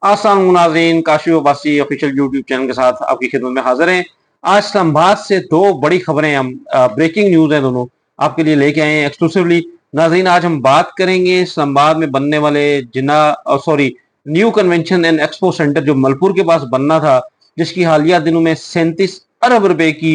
आसान नाज़रीन, Kashif Abbasi official YouTube channel के साथ आपकी खिदमत में हाजिर हैं। आज इस्लामाबाद से दो बड़ी खबरें हम ब्रेकिंग न्यूज़ हैं दोनों आपके लिए लेके आए हैं एक्सक्लूसिवली। नाज़रीन, आज हम बात करेंगे इस्लामाबाद में बनने वाले new convention and expo centre जो मलपुर के पास बनना था, जिसकी हालिया दिनों में 37 अरब रुपए की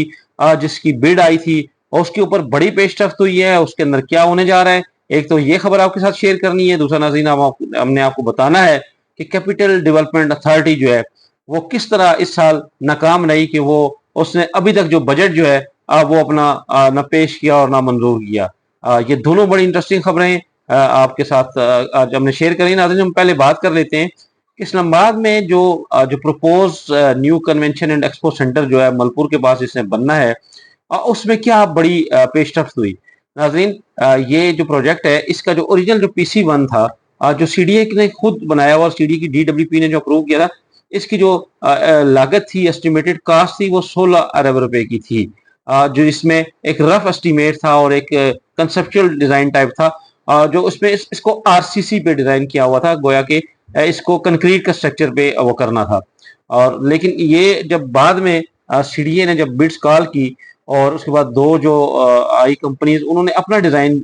जिसकी बिड आई थी और उसके ऊपर बड़ी पेशरफ्त हुई है। उसके अंदर क्या होने जा रहा है, एक तो ये खबर आपके साथ शेयर करनी है, दूसरा नाज़रीन हमने आपको बताना है कि कैपिटल डेवलपमेंट अथॉरिटी जो है वो किस तरह इस साल नाकाम रही कि वो उसने अभी तक जो बजट जो है वो अपना न पेश किया और ना मंजूर किया। ये दोनों बड़ी इंटरेस्टिंग खबरें आपके साथ आज हमने शेयर करी। नाज़रीन, हम पहले बात कर लेते हैं कि इस्लामाबाद में जो propose new convention and expo centre जो है मलपुर के पास इसने बनना है, उसमें क्या बड़ी पेशरफ्त हुई। नाज़रीन, ये जो प्रोजेक्ट है इसका जो ओरिजिनल जो PC1 था, जो CDA ने खुद बनाया हुआ और CDA की DWP ने जो अप्रूव किया था, इसकी जो लागत थी, एस्टिमेटेड कास्ट थी, वो 16 अरब रुपए की थी। जो इसमें एक रफ एस्टिमेट था और एक कंसेप्चुअल डिजाइन टाइप था, जो उसमें इसको RCC पे डिजाइन किया हुआ था, गोया के इसको कंक्रीट का स्ट्रक्चर पे वो करना था। और लेकिन ये जब बाद में CDA ने जब बिड्स कॉल की और उसके बाद दो जो आई कंपनीज उन्होंने अपना डिजाइन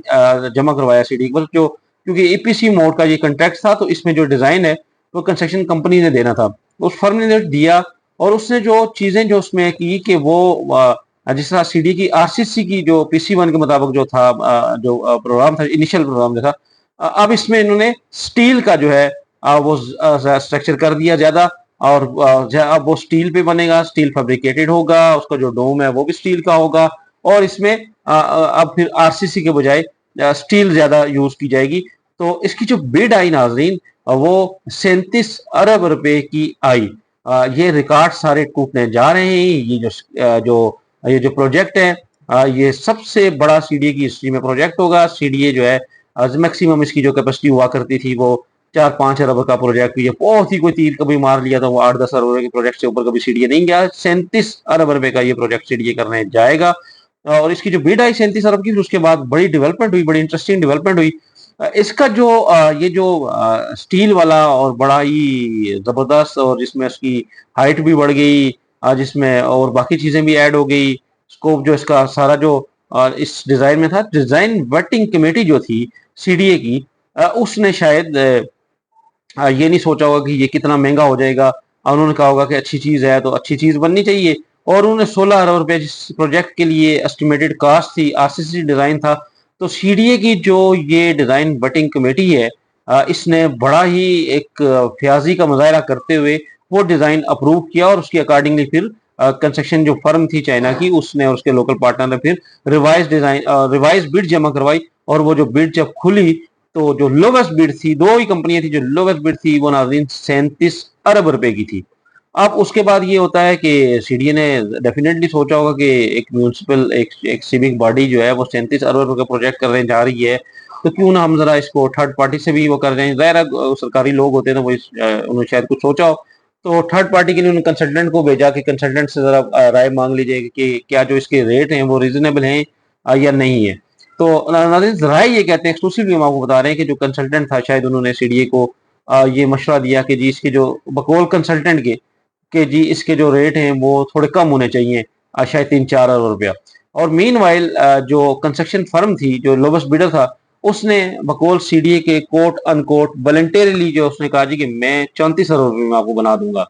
जमा करवाया CDA पर, जो क्योंकि EPC मोड का ये कॉन्ट्रैक्ट था, तो इसमें जो डिजाइन है वो कंस्ट्रक्शन कंपनी ने देना था। उस फर्म ने दिया और उसने जो चीजें जो उसमें की कि वो जिस तरह CDA की RCC की जो PC1 के मुताबिक जो था, जो प्रोग्राम था, इनिशियल प्रोग्राम जो था, अब इसमें इन्होंने स्टील का जो है वो स्ट्रक्चर कर दिया ज्यादा। और अब वो स्टील पे बनेगा, स्टील फैब्रिकेटेड होगा, उसका जो डोम है वो भी स्टील का होगा और इसमें अब फिर RCC के बजाय स्टील ज्यादा यूज की जाएगी। तो इसकी जो बिड आई नाजरीन, वो 37 अरब रुपए की आई। ये रिकॉर्ड सारे टूटने जा रहे हैं। ये जो प्रोजेक्ट है, ये सबसे बड़ा CDA की हिस्ट्री में प्रोजेक्ट होगा। CDA जो है मैक्सिमम इसकी जो कैपेसिटी हुआ करती थी वो 4-5 अरब का प्रोजेक्ट, ये बहुत ही कोई तीर कभी मार लिया था, वो 8-10 अरब रुपए के प्रोजेक्ट से ऊपर कभी CDA नहीं गया। 37 अरब रुपए का ये प्रोजेक्ट CDA करने जाएगा और इसकी जो बिड आई 37 अरब की, उसके बाद बड़ी डेवलपमेंट हुई, बड़ी इंटरेस्टिंग डेवलपमेंट हुई। इसका जो ये जो स्टील वाला और बड़ा ही जबरदस्त, और जिसमें उसकी हाइट भी बढ़ गई, जिसमें और बाकी चीजें भी ऐड हो गई। स्कोप जो इसका सारा जो इस डिजाइन में था, डिजाइन वेटिंग कमेटी जो थी CDA की, उसने शायद ये नहीं सोचा होगा कि ये कितना महंगा हो जाएगा। उन्होंने कहा होगा कि अच्छी चीज है तो अच्छी चीज बननी चाहिए, और उन्होंने 16 अरब रुपए जिस प्रोजेक्ट के लिए एस्टिमेटेड कास्ट थी, RCC डिजाइन था, तो CDA की जो ये डिजाइन बटिंग कमेटी है, इसने बड़ा ही एक फ्याजी का मुजाहरा करते हुए वो डिजाइन अप्रूव किया और उसके अकॉर्डिंगली फिर कंस्ट्रक्शन जो फर्म थी चाइना की, उसने और उसके लोकल पार्टनर ने फिर रिवाइज बिड जमा करवाई। और वो जो बिड जब खुली, तो जो लोवेस्ट बिड थी, दो ही कंपनियां थी जो लोवेस्ट बिड थी, वो नाज़रीन 37 अरब रुपए की थी। अब उसके बाद ये होता है कि CDA ने डेफिनेटली सोचा होगा कि एक म्यूनसिपल एक सिविक बॉडी जो है वो 37 अरब रुपए का प्रोजेक्ट करने जा रही है, तो क्यों ना हम जरा इसको थर्ड पार्टी से भी वो कर रहे हैं। ज़ाहिर है सरकारी लोग होते हैं तो वो उन्होंने शायद कुछ सोचा हो, तो थर्ड पार्टी के लिए उन्होंने कंसल्टेंट को भेजा कि कंसल्टेंट से जरा राय मांग लीजिए कि क्या जो इसके रेट हैं वो रीजनेबल हैं या नहीं है। तो नाज़रीन, राय ये कहते हैं, एक्सक्लूसिवली हम आपको बता रहे हैं कि जो कंसल्टेंट था, शायद उन्होंने CDA को ये मशवरा दिया कि जी इसके जो बकौल कंसल्टेंट के कि जी इसके जो रेट हैं वो थोड़े कम होने चाहिए, शायद 3-4 अरब रुपया। और मीन वाइल जो कंस्ट्रक्शन फर्म थी, जो लोवेस्ट बिडर था, उसने बकौल CDA के कोट अनकोट वॉलंटरली जो उसने कहा जी कि मैं 34 अरब रुपये में आपको बना दूंगा।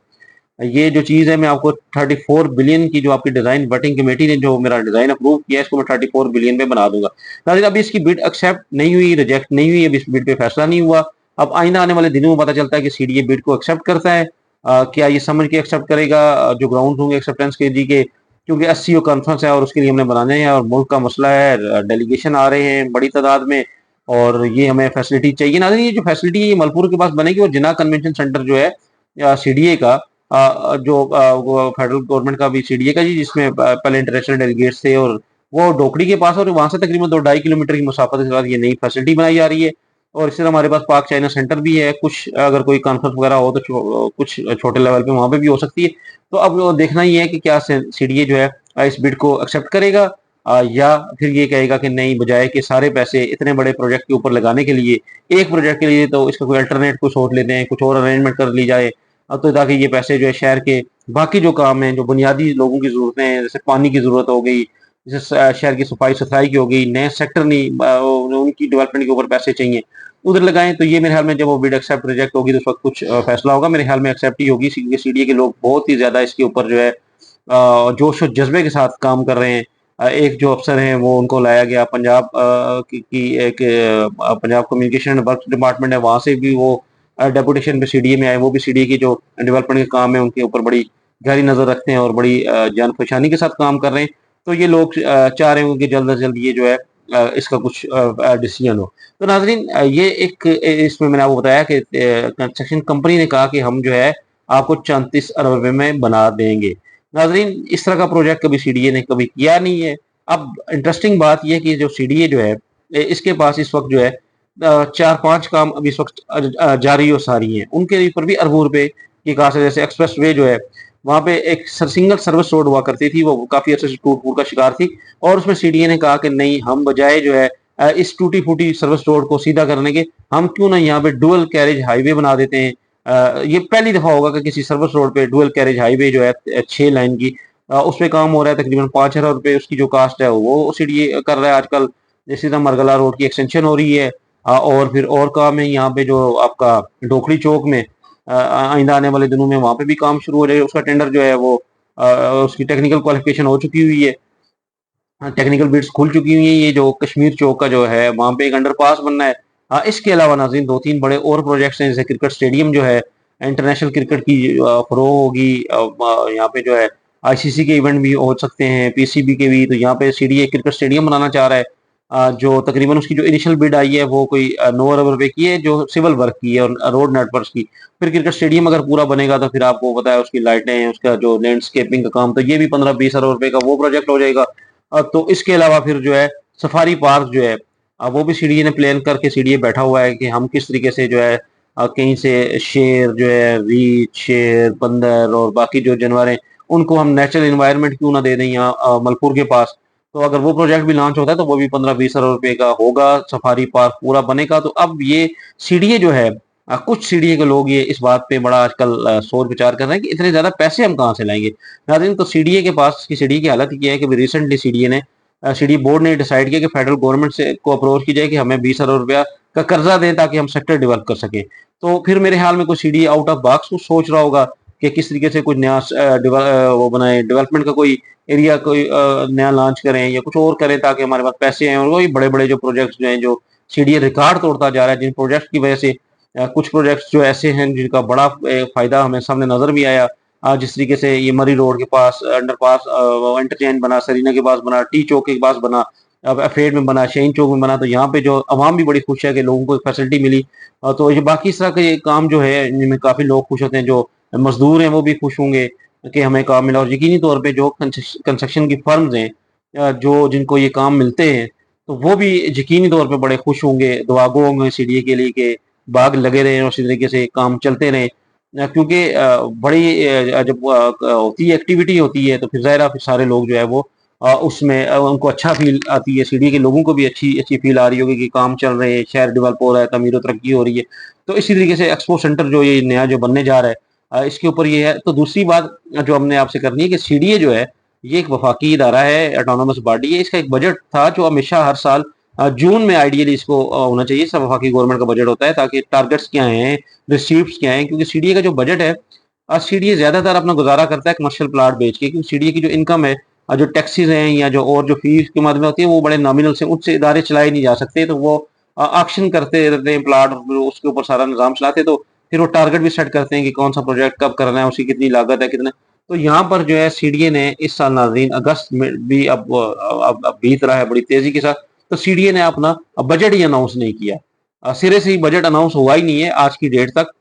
ये जो चीज़ है, मैं आपको 34 बिलियन की जो आपकी डिजाइन वटिंग कमेटी ने जो मेरा डिजाइन अप्रूव किया है, इसको मैं 34 बिलियन में बना दूंगा। नाज़रीन, अभी इसकी बिड एक्सेप्ट नहीं हुई, रिजेक्ट नहीं हुई, अभी इस बिड पे फैसला नहीं हुआ। अब आइंदा आने वाले दिनों में पता चलता है कि CDA बिड को एक्सेप्ट करता है, क्या ये समझ के एक्सेप्ट करेगा, जो ग्राउंड होंगे एक्सेप्टेंस के जी के, क्योंकि SCO कॉन्फ्रेंस है और उसके लिए हमने बनाने हैं और मुल्क का मसला है, डेलीगेशन आ रहे हैं बड़ी तादाद में और ये हमें फैसिलिटी चाहिए। नाज़रीन, ये जो फैसिलिटी है ये मलपुर के पास बनेगी और जिन्ना कन्वेंशन सेंटर जो है CDA का, जो वो फेडरल गवर्नमेंट का भी CDA का जी, जिसमें पहले इंटरनेशनल डेलीगेट्स थे, और वो डोकड़ी के पास, और वहां से तकरीबन 2-2.5 किलोमीटर की मुसाफत के साथ ये नई फैसिलिटी बनाई जा रही है। और इससे हमारे पास पाक चाइना सेंटर भी है, कुछ अगर कोई कॉन्फ्रेंस वगैरह हो तो कुछ छोटे लेवल पे वहां पे भी हो सकती है। तो अब वो देखना ही है कि क्या CDA जो है इस बिड को एक्सेप्ट करेगा, या फिर ये कहेगा कि नहीं, बजाय कि सारे पैसे इतने बड़े प्रोजेक्ट के ऊपर लगाने के लिए, एक प्रोजेक्ट के लिए तो इसका कोई अल्टरनेट कुछ सोच लेते हैं, कुछ और अरेंजमेंट कर ली जाए, तो ताकि ये पैसे जो है शहर के बाकी जो काम है, जो बुनियादी लोगों की ज़रूरतें हैं, जैसे पानी की ज़रूरत हो गई, जैसे शहर की सफाई-सुथराई की हो गई, नए सेक्टर नहीं उनकी डेवलपमेंट के ऊपर पैसे चाहिए, उधर लगाएँ। तो ये मेरे ख्याल में जब वो बिड एक्सेप्ट रिजेक्ट होगी तो उस वक़्त कुछ फैसला होगा। मेरे ख्याल में एक्सेप्ट ही होगी, क्योंकि सीडीए के लोग बहुत ही ज़्यादा इसके ऊपर जो है जोश और जज़्बे के साथ काम कर रहे हैं। एक जो अफ़सर हैं वो उनको लाया गया पंजाब की एक Punjab communication and works department है, वहाँ से भी वो डेपुटेशन पे सीडीए में आए। वो भी सीडीए की जो डेवलपमेंट के काम है उनके ऊपर बड़ी गहरी नज़र रखते हैं और बड़ी जान-फ़शानी के साथ काम कर रहे हैं। तो ये लोग चाह रहे होंगे कि जल्द से जल्द ये जो है इसका कुछ डिसीजन हो। तो नाज़रीन ये एक इसमें मैंने आपको बताया कि कंस्ट्रक्शन कंपनी ने कहा कि हम जो है आपको 34 अरब रुपए में बना देंगे। नाज़रीन इस तरह का प्रोजेक्ट कभी सीडीए ने कभी किया नहीं है। अब इंटरेस्टिंग बात ये है कि जो सीडीए जो है इसके पास इस वक़्त जो है 4-5 काम अभी इस वक़्त जारी और सारी हैं। उनके ऊपर भी अरबों रुपए की कहा से जैसे एक्सप्रेस वे जो है, वहाँ पे एक सिंगल सर्विस रोड हुआ करती थी, वो काफ़ी अर्से से टूट-फूट का शिकार थी और उसमें सीडीए ने कहा कि नहीं, हम बजाए जो है इस टूटी-फूटी सर्विस रोड को सीधा करने के, हम क्यों ना यहाँ पे डुअल कैरेज हाईवे बना देते हैं। ये पहली दफ़ा होगा कि किसी सर्विस रोड पे डुअल कैरेज हाईवे जो है 6 लाइन की उस पे काम हो रहा है। तकरीबन 5 अरब रुपए उसकी जो कास्ट है वो सीडीए कर रहा है आजकल। जैसे मरगला रोड की एक्सटेंशन हो रही है और फिर और काम है यहाँ पे जो आपका डोकड़ी चौक में आइंदा आने वाले दिनों में वहाँ पे भी काम शुरू हो जाएगा। उसका टेंडर जो है वो उसकी टेक्निकल क्वालिफिकेशन हो चुकी हुई है। टेक्निकल बिड्स खुल चुकी हुई हैं। ये जो कश्मीर चौक का जो है वहाँ पे एक अंडरपास बनना है। इसके अलावा नाज़रीन 2-3 बड़े और प्रोजेक्ट्स हैं, जैसे क्रिकेट स्टेडियम जो है इंटरनेशनल क्रिकेट की फ़रोग़ होगी। यहाँ पे जो है आईसीसी के इवेंट भी हो सकते हैं, पीसीबी के भी। तो यहाँ पे सीडीए क्रिकेट स्टेडियम बनाना चाह रहा है। जो तकरीबन उसकी जो इनिशियल बिड आई है वो कोई 9 अरब रुपए की है, जो सिविल वर्क की है और रोड नेटवर्क्स की। फिर क्रिकेट स्टेडियम अगर पूरा बनेगा तो फिर आपको पता है उसकी लाइटें, उसका जो लैंडस्केपिंग का काम, तो ये भी 15-20 अरब रुपए का वो प्रोजेक्ट हो जाएगा। तो इसके अलावा फिर जो है सफारी पार्क जो है वो भी सीडीए ने प्लान करके सीडीए बैठा हुआ है कि हम किस तरीके से जो है कहीं से शेर जो है, रीछ, शेर, बंदर और बाकी जो जानवर हैं उनको हम नेचुरल एनवायरनमेंट क्यों ना दे दें यहाँ मलपुर के पास। तो अगर वो प्रोजेक्ट भी लॉन्च होता है तो वो भी 15-20 अरब रुपए का होगा, सफारी पार्क पूरा बनेगा। तो अब ये सीडीए जो है कुछ सीडीए के लोग ये इस बात पे बड़ा आजकल सोच विचार कर रहे हैं कि इतने ज्यादा पैसे हम कहाँ से लाएंगे। नाज़रीन तो सीडीए के पास की सीडीए की हालत ये है कि रिसेंटली सीडीए ने सीडीए बोर्ड ने डिसाइड किया कि फेडरल गवर्नमेंट से को अप्रोच की जाए कि हमें 20 अरब रुपया का कर्जा दें ताकि हम सेक्टर डेवलप कर सकें। तो फिर मेरे ख्याल में कोई सीडीए आउट ऑफ बॉक्स कुछ सोच रहा होगा कि किस तरीके से कुछ नया वो बनाए, डेवलपमेंट का कोई एरिया कोई नया लॉन्च करें या कुछ और करें ताकि हमारे पास पैसे आए। और वही बड़े-बड़े जो प्रोजेक्ट्स जो हैं, जो सीडीए रिकॉर्ड तोड़ता जा रहा है, जिन प्रोजेक्ट की वजह से कुछ प्रोजेक्ट्स जो ऐसे हैं जिनका बड़ा फायदा हमें सामने नजर भी आया। जिस तरीके से ये मरी रोड के पास अंडरपास इंटरचेंज बना, सरीना के पास बना, टी चौक के पास बना, अब अफेड में बना, शहीन चौक में बना। तो यहाँ पे जो अवाम भी बड़ी खुश है कि लोगों को फैसिलिटी मिली। तो ये बाकी इस तरह के काम जो है इनमें काफी लोग खुश होते हैं। जो मजदूर हैं वो भी खुश होंगे कि हमें काम मिला। और यकीनी तौर पे जो कंस्ट्रक्शन की फर्म्स हैं जो जिनको ये काम मिलते हैं तो वो भी यकीनी तौर पे बड़े खुश होंगे, दुआगो होंगे सीडीए के लिए कि बाग लगे रहें और इसी तरीके से काम चलते रहें। क्योंकि बड़ी जब होती है एक्टिविटी होती है तो फिर ज़ाहिर फिर सारे लोग जो है वो उसमें उनको अच्छा फील आती है। सीडी के लोगों को भी अच्छी अच्छी फील आ रही होगी कि काम चल रहे हैं, शहर डेवलप हो रहा है, तमीर तरक्की हो रही है। तो इसी तरीके से एक्सपो सेंटर जो ये नया जो बनने जा रहा है इसके ऊपर ये है। तो दूसरी बात जो हमने आपसे करनी है कि सीडीए जो है ये एक वफाकी इदारा है, ऑटोनोमस बॉडी है। इसका एक बजट था जो हमेशा हर साल जून में आइडियली इसको होना चाहिए। सब वफाकी गवर्नमेंट का बजट होता है ताकि टारगेट्स क्या हैं, रिसीव्स क्या हैं। क्योंकि सीडीए का जो बजट है सीडीए ज्यादातर अपना गुजारा करता है कमर्शियल प्लाट बेच के, क्योंकि सीडीए की जो इनकम है जो टैक्सेस हैं या जो और जो फीस के माध्यम होती है वो बड़े नॉमिनल से उससे इदारे चलाए नहीं जा सकते। तो वो ऑक्शन करते रहते हैं प्लाट, उसके ऊपर सारा निजाम चलाते। तो फिर वो टारगेट भी सेट करते हैं कि कौन सा प्रोजेक्ट कब करना है, उसकी कितनी लागत है, कितना। तो यहाँ पर जो है सीडीए ने इस साल नाज़रीन अगस्त में भी अब बीत रहा है बड़ी तेजी के साथ। तो सीडीए ने अपना बजट ही अनाउंस नहीं किया। सिरे से ही बजट अनाउंस हुआ ही नहीं है आज की डेट तक।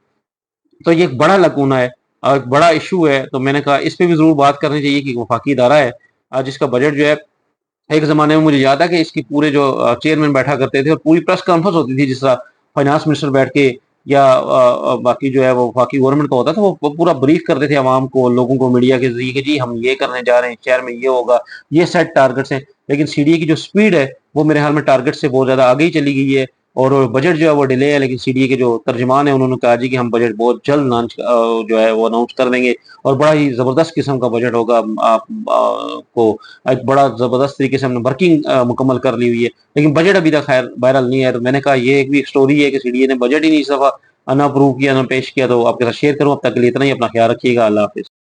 तो ये एक बड़ा लकूना है और एक बड़ा इशू है। तो मैंने कहा इस पे भी जरूर बात करनी चाहिए कि वफाकी इदारा है जिसका बजट जो है एक जमाने में मुझे याद है कि इसकी पूरे जो चेयरमैन बैठा करते थे और पूरी प्रेस कॉन्फ्रेंस होती थी जिस तरह फाइनेंस मिनिस्टर बैठ के या बाकी जो है वो वफाकी गवर्नमेंट का होता था, वो पूरा ब्रीफ करते थे आवाम को, लोगों को, मीडिया के जरिए कि जी हम ये करने जा रहे हैं, शहर में ये होगा, ये सेट टारगेट्स हैं। लेकिन सीडीए की जो स्पीड है वो मेरे ख्याल में टारगेट से बहुत ज्यादा आगे ही चली गई है। और बजट जो है वो डिले है, लेकिन सीडीए के जो तर्जुमान है उन्होंने कहा जी कि हम बजट बहुत जल्द जो है वो अनाउंस कर देंगे और बड़ा ही जबरदस्त किस्म का बजट होगा। आप को एक बड़ा जबरदस्त तरीके से हमने वर्किंग मुकम्मल कर ली हुई है, लेकिन बजट अभी तक खैर वायरल नहीं है। तो मैंने कहा ये एक भी स्टोरी है कि सीडीए ने बजट ही नहीं इस दफा ना अप्रूव किया ना पेश किया। तो आपके साथ शेयर करूं, अब तक के लिए इतना ही। अपना ख्याल रखिएगा। अल्लाह हाफिज।